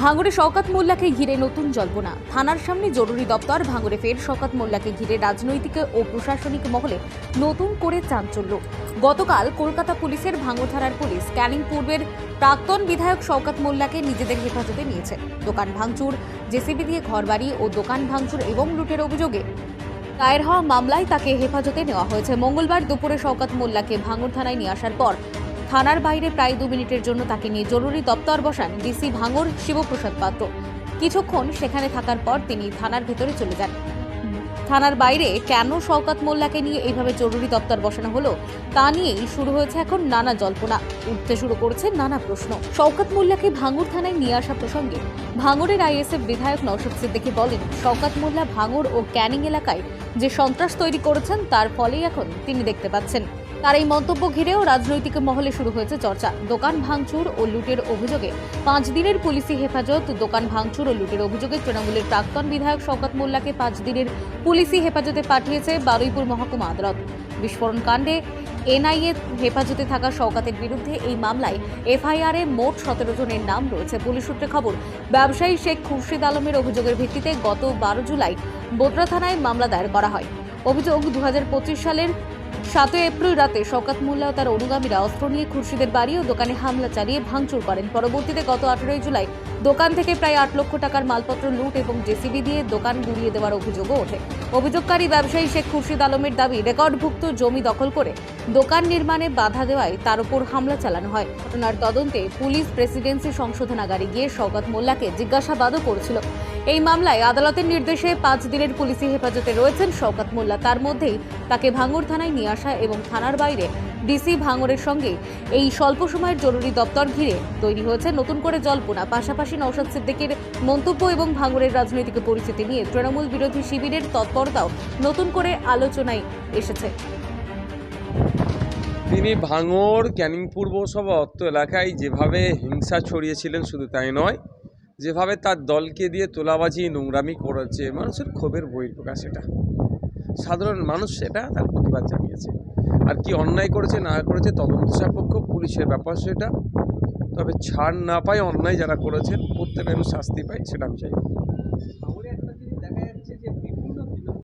ভাঙড়ে শওকত মোল্লাকে ঘিরে নতুন জল্পনা। থানার সামনে জরুরি দপ্তর ভাঙড়ে ফের শওকত মোল্লাকে ঘিরে রাজনৈতিক ও প্রশাসনিক মহলে নতুন করে চাঞ্চল্য। গতকাল কলকাতা পুলিশের ভাঙড় থানার পুলিশ ক্যানিং পূর্বের প্রাক্তন বিধায়ক শওকত মোল্লাকে নিজেদের হেফাজতে নিয়েছে। দোকান ভাঙচুর, জেসিবি দিয়ে ঘরবাড়ি ও দোকান ভাঙচুর এবং লুটের অভিযোগে দায়ের হওয়া মামলায় তাকে হেফাজতে নেওয়া হয়েছে। মঙ্গলবার দুপুরে শওকত মোল্লাকে ভাঙড় থানায় নিয়ে আসার পর থানার বাইরে প্রায় 2 মিনিটের জন্য তাকে নিয়ে জরুরি দপ্তর বসান ডিসি ভাঙড় শিবপ্রসাদ পাত্র। কিছুক্ষণ সেখানে থাকার পর তিনি থানার ভেতরে চলে যান। থানার বাইরে কেন শওকত মোল্লাকে নিয়ে এইভাবে জরুরি দপ্তর বসানো হলো তা নিয়েই শুরু হয়েছে এখন নানা জল্পনা। উঠতে শুরু করেছে নানা প্রশ্ন। শওকত মোল্লাকে ভাঙড় থানায় নিয়ে আসা প্রসঙ্গে ভাঙড়ের আইএসএফ বিধায়ক নওশাদ সিদ্দিকী বলেন, শওকত মোল্লা ভাঙড় ও ক্যানিং এলাকায় যে সন্ত্রাস তৈরি করেছেন তার ফলেই এখন তিনি দেখতে পাচ্ছেন। তার এই মন্তব্য ঘিরেও রাজনৈতিক মহলে শুরু হয়েছে চর্চা। দোকান ভাঙচুর ও লুটের অভিযোগে 5 দিনের পুলিশি হেফাজত। দোকান ভাঙচুর ও লুটের অভিযোগে তৃণমূলের প্রাক্তন বিধায়ক শওকত মোল্লাকে 5 দিনের পুলিশি হেফাজতে পাঠিয়েছে বারুইপুর মহকুমা আদালত। বিস্ফোরণ কাণ্ডে এনআইএ হেফাজতে থাকা শওকতের বিরুদ্ধে এই মামলায় এফআইআরে মোট 17 জনের নাম রয়েছে। পুলিশ সূত্রে খবর, ব্যবসায়ী শেখ খুরশিদ আলমের অভিযোগের ভিত্তিতে গত 12 জুলাই বোদরা থানায় মামলা দায়ের করা হয়। অভিযোগ, 2025 সালের 7 এপ্রিল রাতে শওকত মোল্লা ও তার অনুগামীরা অস্ত্র নিয়ে খুরশিদের বাড়ি ও দোকানে হামলা চালিয়ে ভাঙচুর করেন। পরবর্তীতে গত 18 জুলাই দোকান থেকে প্রায় 8 লক্ষ টাকার মালপত্র লুট এবং জেসিবি দিয়ে দোকান গুড়িয়ে দেওয়ার অভিযোগও ওঠে। অভিযোগকারী ব্যবসায়ী শেখ খুরশিদ আলমের দাবি, রেকর্ডভুক্ত জমি দখল করে দোকান নির্মাণে বাধা দেওয়ায় তার উপর হামলা চালানো হয়। ঘটনার তদন্তে পুলিশ প্রেসিডেন্সি সংশোধনাগারে গিয়ে শওকত মোল্লাকে জিজ্ঞাসাবাদও করেছিল। এই মামলায় আদালতের নির্দেশে 5 দিনের পুলিশি হেফাজতে রয়েছেন শওকত মোল্লা। তার মধ্যেই তাকে ভাঙড় থানায় নিয়ে আসা এবং থানার বাইরে ডিসি ভাঙড়ের সঙ্গে এই স্বল্প সময়ের জরুরি দপ্তর ঘিরে তৈরি হয়েছে নতুন করে জল্পনা। পাশাপাশি নওশাদ সিদ্দিকীর মন্তব্য এবং ভাঙড়ের রাজনৈতিক পরিস্থিতি নিয়ে তৃণমূল বিরোধী শিবিরের তৎপরতাও নতুন করে আলোচনায় এসেছে। তিনি ভাঙড় ক্যানিং পূর্ব সব অত্র এলাকায় যেভাবে হিংসা ছড়িয়েছিলেন, শুধু তাই নয়, যেভাবে তার দলকে দিয়ে তোলাবাজি নোংরামি করেছে, মানুষের ক্ষোভের বহিঃপ্রকাশ। এটা সাধারণ মানুষ সেটা তার প্রতিবাদ জানিয়েছে। আর কি অন্যায় করেছে না করেছে তদন্ত সাপেক্ষ, পুলিশের ব্যাপার সেটা। তবে ছাড় না পায় অন্যায় যারা করেছেন প্রত্যেকের শাস্তি পায়, সেটা আমি চাই।